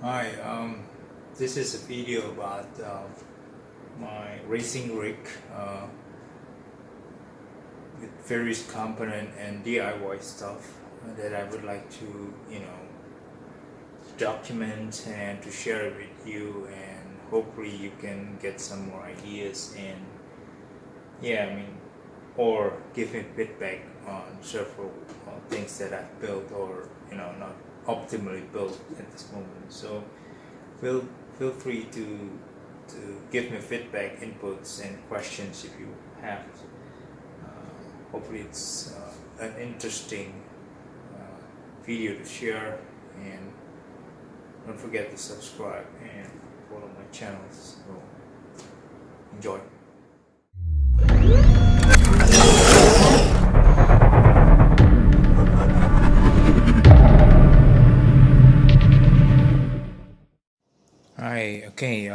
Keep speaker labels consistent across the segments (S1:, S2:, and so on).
S1: Hi, this is a video about my racing rig with various component and DIY stuff that I would like to, document and to share it with you, and hopefully you can get some more ideas and or give me feedback on several things that I've built or not optimally built at this moment. So feel free to give me feedback, inputs, and questions if you have. Hopefully it's an interesting video to share, and don't forget to subscribe and follow my channels. So enjoy. Hi, okay,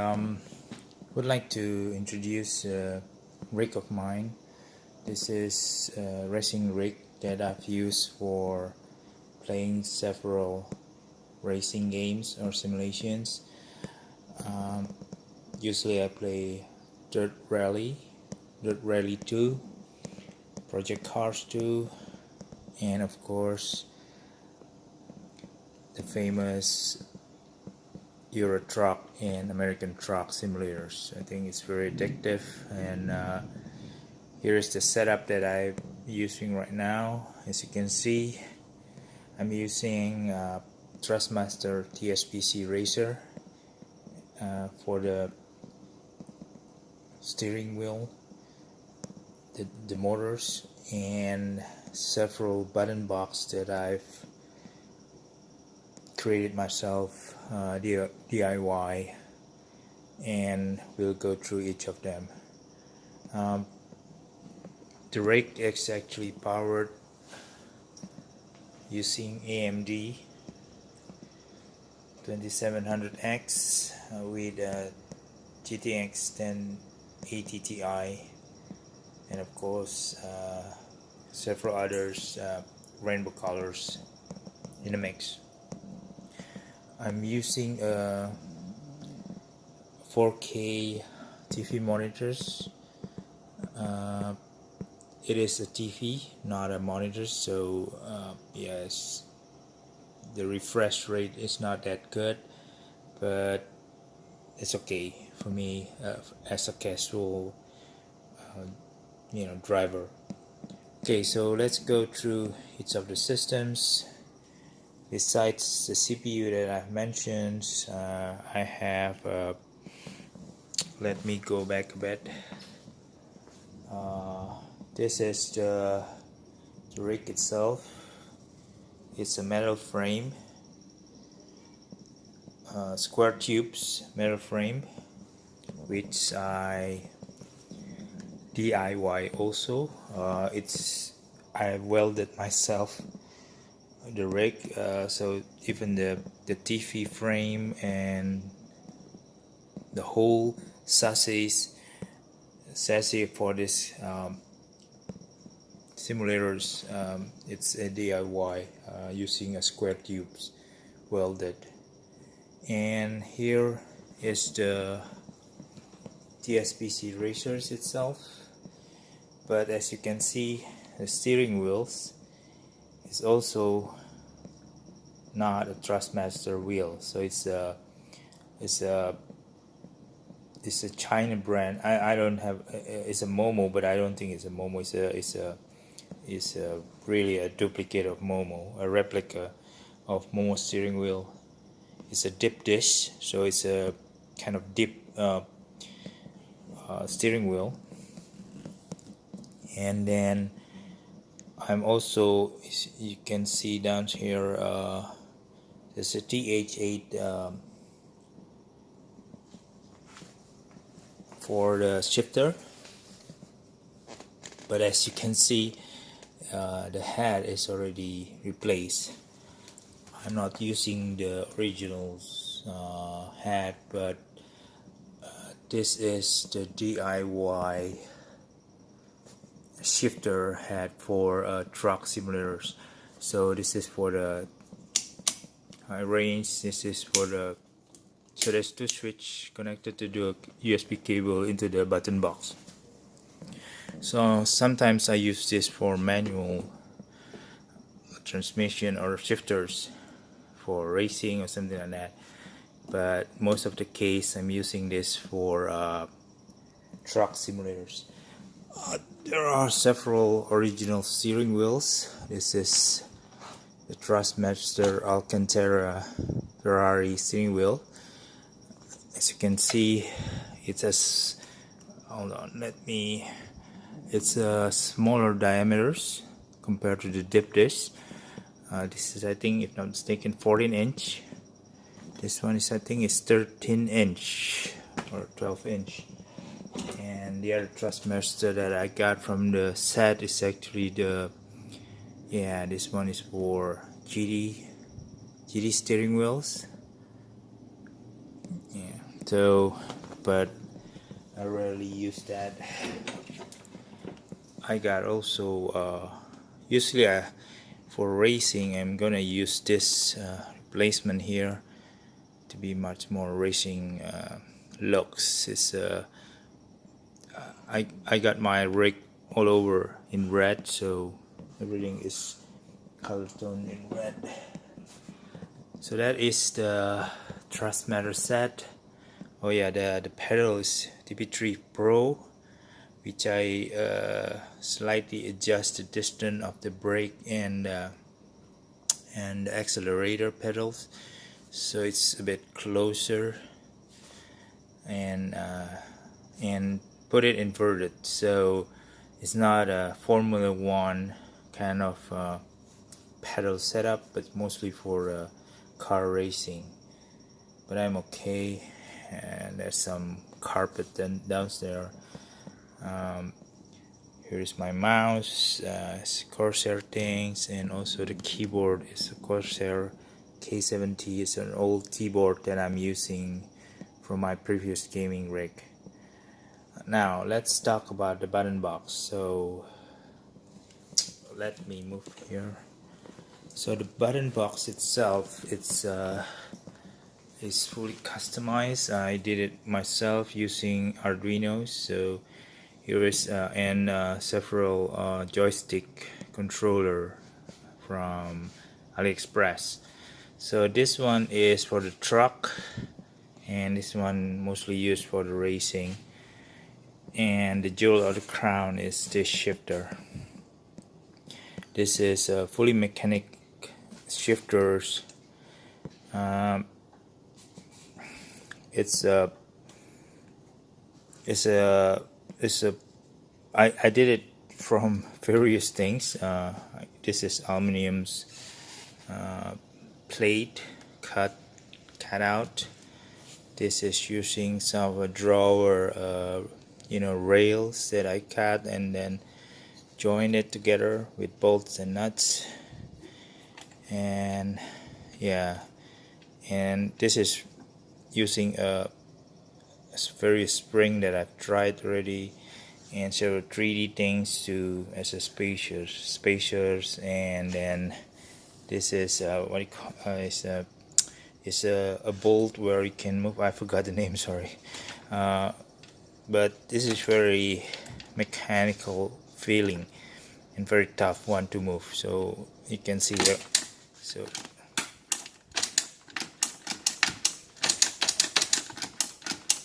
S1: would like to introduce a rig of mine. This is a racing rig that I've used for playing several racing games or simulations. Usually I play Dirt Rally 2, Project Cars 2, and of course the famous Euro Truck and American Truck simulators. I think it's very addictive, and here is the setup that I'm using right now. As you can see, I'm using Thrustmaster TS PC Racer for the steering wheel, the motors, and several button box that I've created myself, DIY, and we'll go through each of them. The rig is actually powered using AMD 2700X with GTX 1080 Ti, and of course several others rainbow colors in the mix. I'm using 4K TV monitors. It is a TV, not a monitor, so yes, the refresh rate is not that good, but it's okay for me as a casual driver. Okay, so let's go through each of the systems. Besides the CPU that I've mentioned, I have let me go back a bit. This is the rig itself. It's a metal frame, square tubes metal frame, which I DIY also. I welded myself the rig, so even the TV frame and the whole chassis for this simulators, it's a DIY using a square tubes welded. And here is the TS PC Racers itself, but as you can see, the steering wheels is also not a Thrustmaster wheel, so it's a China brand. I don't have, it's a Momo, but I don't think it's a Momo. It's really a duplicate of Momo, a replica of Momo steering wheel. It's a dip dish, so it's a kind of dip steering wheel. And then I'm also, you can see down here, there's a TH8 for the shifter, but as you can see, the head is already replaced. I'm not using the original head, but this is the DIY shifter head for truck simulators. So this is for the high range, this is for the So there's two switch connected to the USB cable into the button box. So sometimes I use this for manual transmission or shifters for racing or something like that, but most of the case I'm using this for truck simulators. There are several original steering wheels. This is the Thrustmaster Alcantara Ferrari steering wheel. As you can see, it has, hold on, it's smaller diameters compared to the dip dish. This is, I think, if not mistaken, 14-inch. This one is, I think, is 13-inch or 12-inch. And the other Thrustmaster that I got from the set is actually the, yeah, this one is for GT steering wheels. Yeah, so, but I rarely use that. I got also usually for racing I'm gonna use this replacement here to be much more racing looks. It's I got my rig all over in red, so everything is color tone in red. So that is the Thrustmaster set. Oh yeah, the pedal is TP3 Pro, which I slightly adjust the distance of the brake and the accelerator pedals, so it's a bit closer, and put it inverted, so it's not a Formula 1 kind of pedal setup, but mostly for car racing. But I'm okay. And there's some carpet downstairs. Here's my mouse, Corsair things, and also the keyboard is a Corsair K70. It's an old keyboard that I'm using from my previous gaming rig. Now let's talk about the button box. So let me move here. So the button box itself, it's fully customized. I did it myself using Arduino. So here is several joystick controller from AliExpress. So this one is for the truck, and this one mostly used for the racing. And the jewel of the crown is this shifter. This is fully mechanic shifters. I did it from various things. This is aluminum's plate cut out. This is using some of a drawer rails that I cut and then joined it together with bolts and nuts. And yeah, and this is using a various spring that I've tried already, and several 3D things as a spacers, and then this is what you call it's a bolt where you can move. I forgot the name, sorry. But this is very mechanical feeling and very tough one to move. So you can see that. So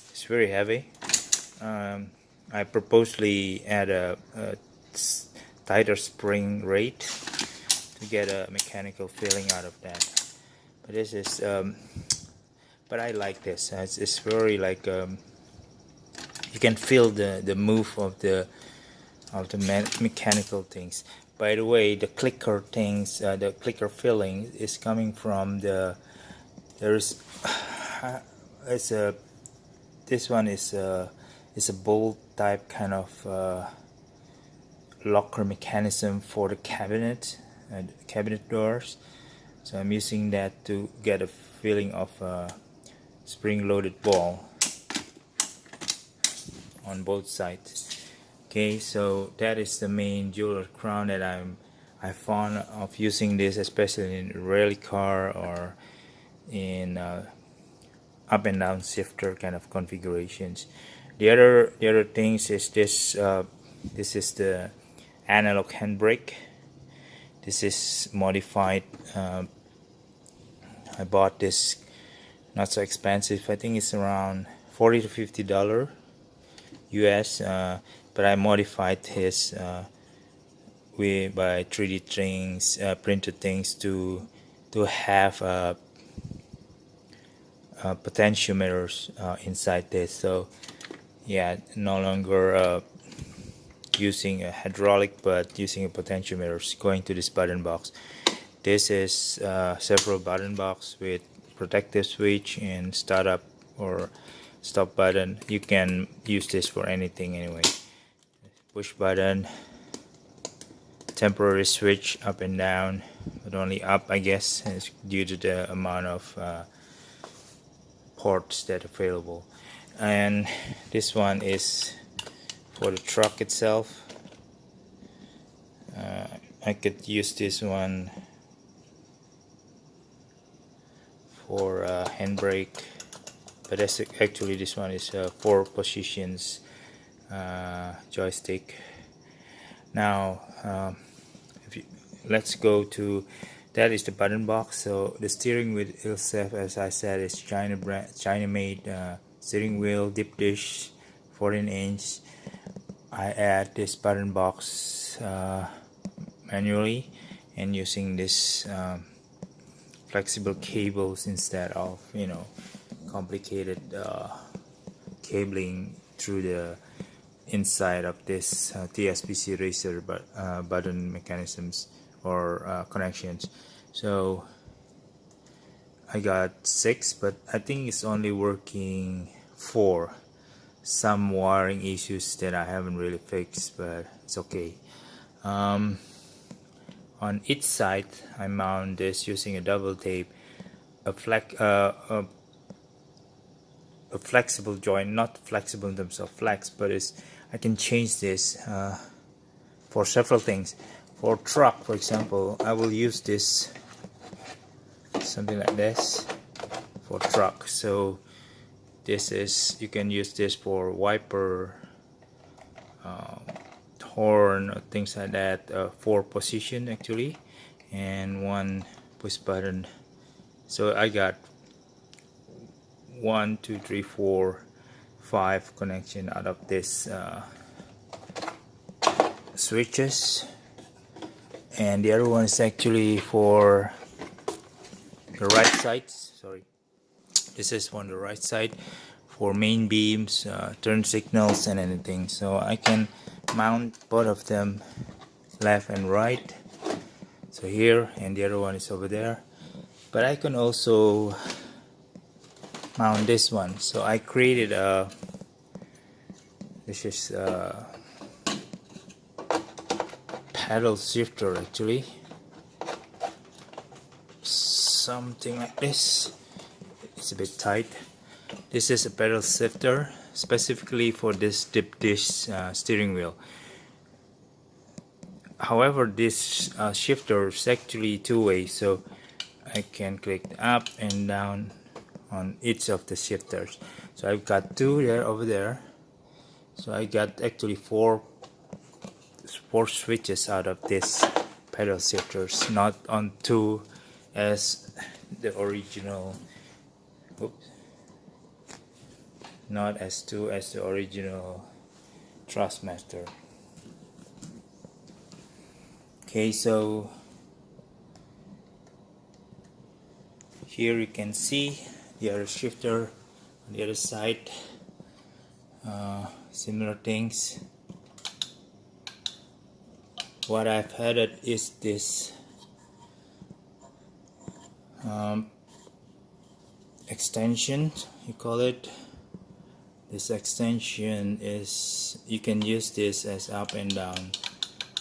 S1: it's very heavy. I purposely add a tighter spring rate to get a mechanical feeling out of that. But this is but I like this. It's very like you can feel the move of the mechanical things. By the way, the clicker things, the clicker feeling is coming from this one is a bolt type kind of locker mechanism for the cabinet doors. So I'm using that to get a feeling of a spring-loaded ball on both sides. Okay, so that is the main jeweler crown that I fond of using this, especially in rally car or in up and down shifter kind of configurations. The other things is this. This is the Analog Handbrake. This is modified. I bought this, not so expensive. I think it's around $40 to $50 US. But I modified his by 3D things, printed things to have potentiometers inside this. So yeah, no longer using a hydraulic, but using a potentiometers going to this button box. This is several button box with protective switch and startup or stop button. You can use this for anything anyway. Push button, temporary switch up and down, but only up, I guess, is due to the amount of ports that are available. And this one is for the truck itself. I could use this one for handbrake, but actually this one is 4 positions joystick. Now let's go to, that is the button box. So the steering wheel itself, as I said, is China made steering wheel, deep dish, 14-inch. I add this button box manually and using this flexible cables instead of, you know, complicated cabling through the inside of this TS PC Racer button mechanisms or connections. So I got 6, but I think it's only working 4. Some wiring issues that I haven't really fixed, but it's okay. On each side I mount this using a double tape, a flexible joint, not flexible in terms of flex, but I can change this for several things. For truck, for example, I will use this, something like this for truck. So this is, you can use this for wiper, horn, or things like that. 4 position actually, and 1 push button. So I got 1, 2, 3, 4, 5 connection out of this switches, and the other one is actually for the right side. Sorry, this is on the right side for main beams, turn signals and anything. So I can mount both of them left and right, so here, and the other one is over there. But I can also mount this one. So I created this is pedal shifter actually, something like this. It's a bit tight. This is a pedal shifter specifically for this deep dish steering wheel. However, this shifter is actually 2-way, so I can click up and down on each of the shifters. So I've got 2 there, over there. So I got actually 4 switches out of this pedal shifters, not on 2 as the original. Oops. Not as 2 as the original Thrustmaster. Okay, so here you can see the other shifter on the other side. Similar things. What I've added is this extension, you call it. This extension is, you can use this as up and down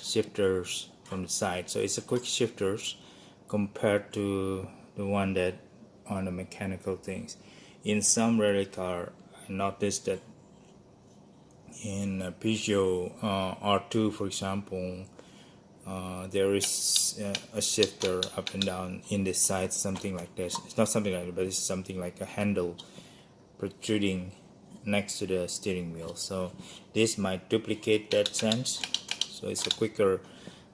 S1: shifters from the side. So it's a quick shifters compared to the one that on the mechanical things. In some rally car, I noticed that in a Peugeot R2, for example, there is a shifter up and down in the side, something like this. It's not something like that, but it's something like a handle protruding next to the steering wheel. So this might duplicate that sense, so it's a quicker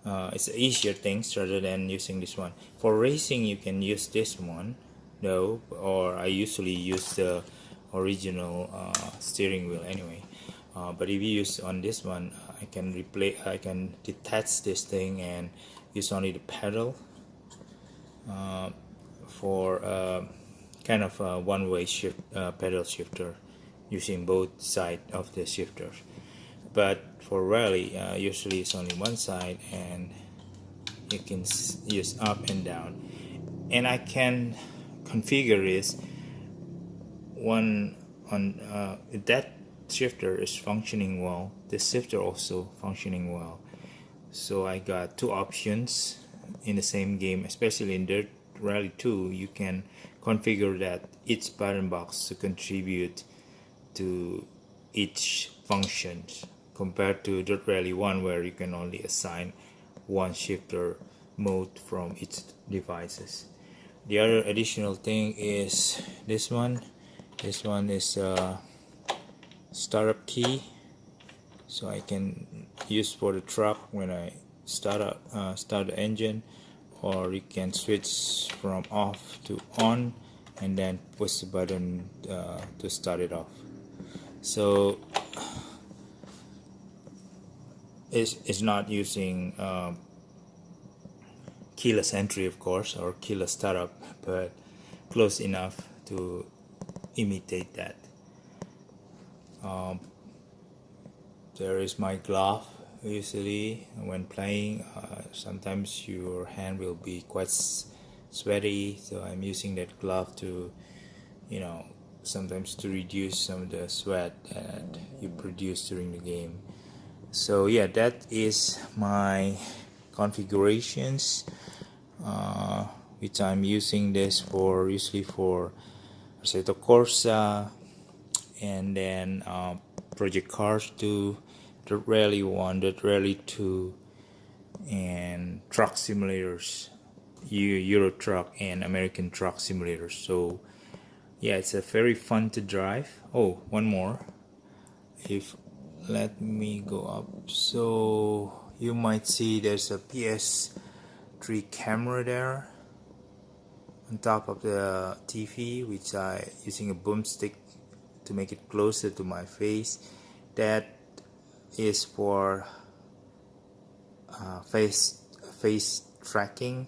S1: it's easier things rather than using this one. For racing you can use this one though, or I usually use the original steering wheel anyway. But if you use on this one, I can detach this thing and use only the pedal for kind of a one-way shift pedal shifter, using both sides of the shifters. But for rally, usually it's only one side, and you can use up and down. And I can configure this one on that shifter is functioning well, this shifter also functioning well. So I got two options in the same game, especially in Dirt Rally 2. You can configure that each button box to contribute to each function, compared to Dirt Rally 1 where you can only assign one shifter mode from each devices. The other additional thing is this one. This one is a startup key, so I can use for the truck when I start the engine, or you can switch from off to on and then push the button to start it off. So it's not using keyless entry, of course, or keyless startup, but close enough to imitate that. There is my glove. Usually when playing, sometimes your hand will be quite sweaty, so I'm using that glove to, sometimes to reduce some of the sweat that you produce during the game. So yeah, that is my configurations, which I'm using this for, usually for Arsetto Corsa, and then Project Cars 2, Dirt Rally 1, Dirt Rally 2, and truck simulators, Euro Truck and American Truck Simulators. So yeah, it's a very fun to drive. Oh, one more. Let me go up. So you might see there's a PS3 camera there on top of the TV, which I using a boomstick to make it closer to my face. That is for face tracking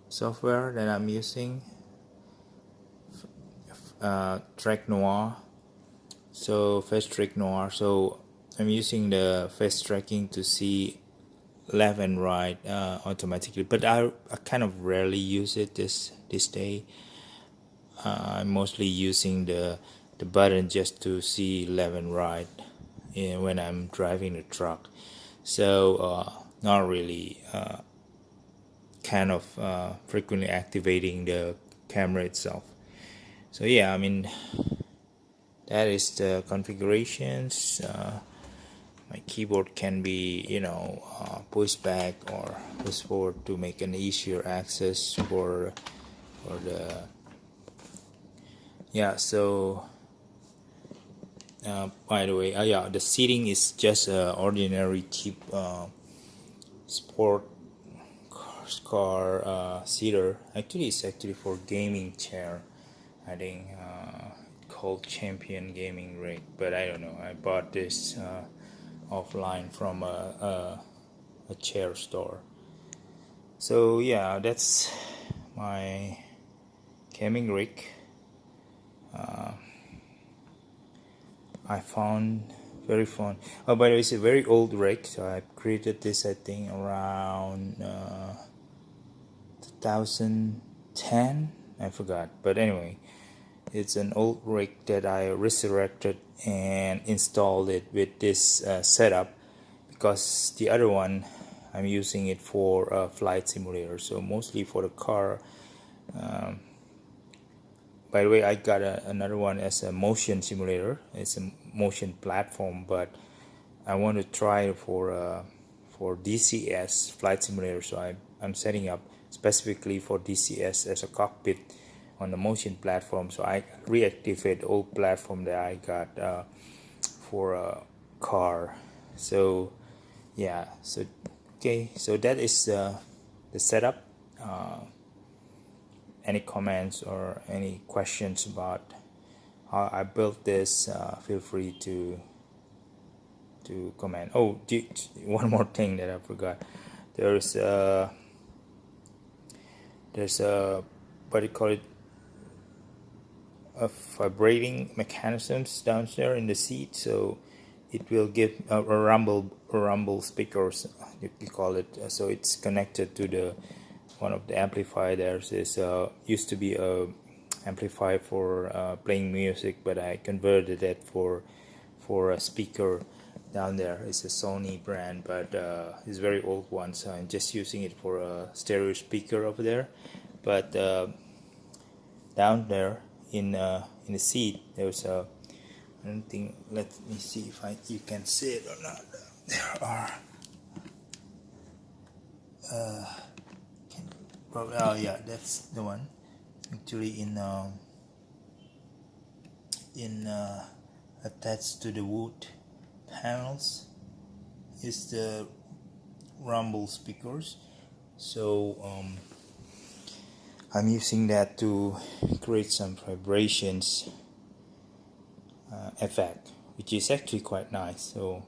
S1: software that I'm using, Track Noir. So face track Noir. So I'm using the face tracking to see left and right automatically, but I kind of rarely use it this day. I'm mostly using the button just to see left and right when I'm driving the truck. So not really kind of frequently activating the camera itself. So yeah, I mean, that is the configurations. My keyboard can be pushed back or pushed forward to make an easier access for the so by the way, the seating is just ordinary cheap sport car seater. Actually, it's actually for gaming chair, I think, called Champion Gaming Rig, but I don't know. I bought this offline from a chair store. So yeah, that's my gaming rig. I found very fun. Oh, by the way, it's a very old rig. So I created this, I think, around 2010. I forgot, but anyway, it's an old rig that I resurrected and installed it with this setup, because the other one I'm using it for flight simulator, so mostly for the car. By the way, I got another one as a motion simulator. It's a motion platform, but I want to try it for DCS flight simulator. So I'm setting up specifically for DCS as a cockpit on the motion platform, so I reactivate the old platform that I got for a car. So yeah, so okay, so that is the setup. Any comments or any questions about how I built this, feel free to comment. Oh, one more thing that I forgot. There's a what do you call it, a vibrating mechanisms down there in the seat, so it will give a rumble speakers, you call it. So it's connected to the one of the amplifier. There's this used to be a amplifier for playing music, but I converted it for a speaker down there. It's a Sony brand, but it's a very old one, so I'm just using it for a stereo speaker over there. But down there in the seat there's a, I don't think, let me see if you can see it or not. There are probably, oh yeah, that's the one. Actually attached to the wood panels is the rumble speakers. So I'm using that to create some vibrations effect, which is actually quite nice. So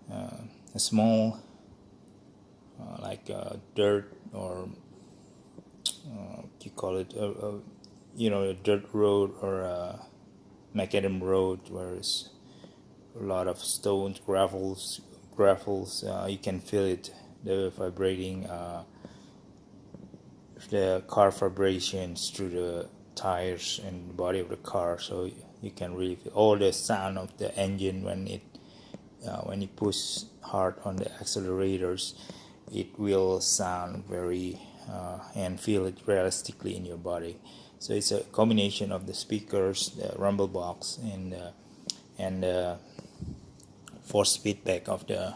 S1: a small like dirt, or you call it a dirt road or a macadam road, where it's a lot of stones, gravels, you can feel it, the vibrating, the car vibrations through the tires and the body of the car. So you can really feel all the sound of the engine when you push hard on the accelerators. It will sound very and feel it realistically in your body. So it's a combination of the speakers, the rumble box, and force feedback of the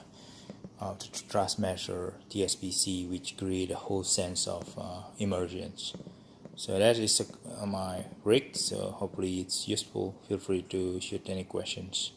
S1: Thrustmaster TS PC, which create a whole sense of immersion. So that is my rig. So hopefully it's useful. Feel free to shoot any questions.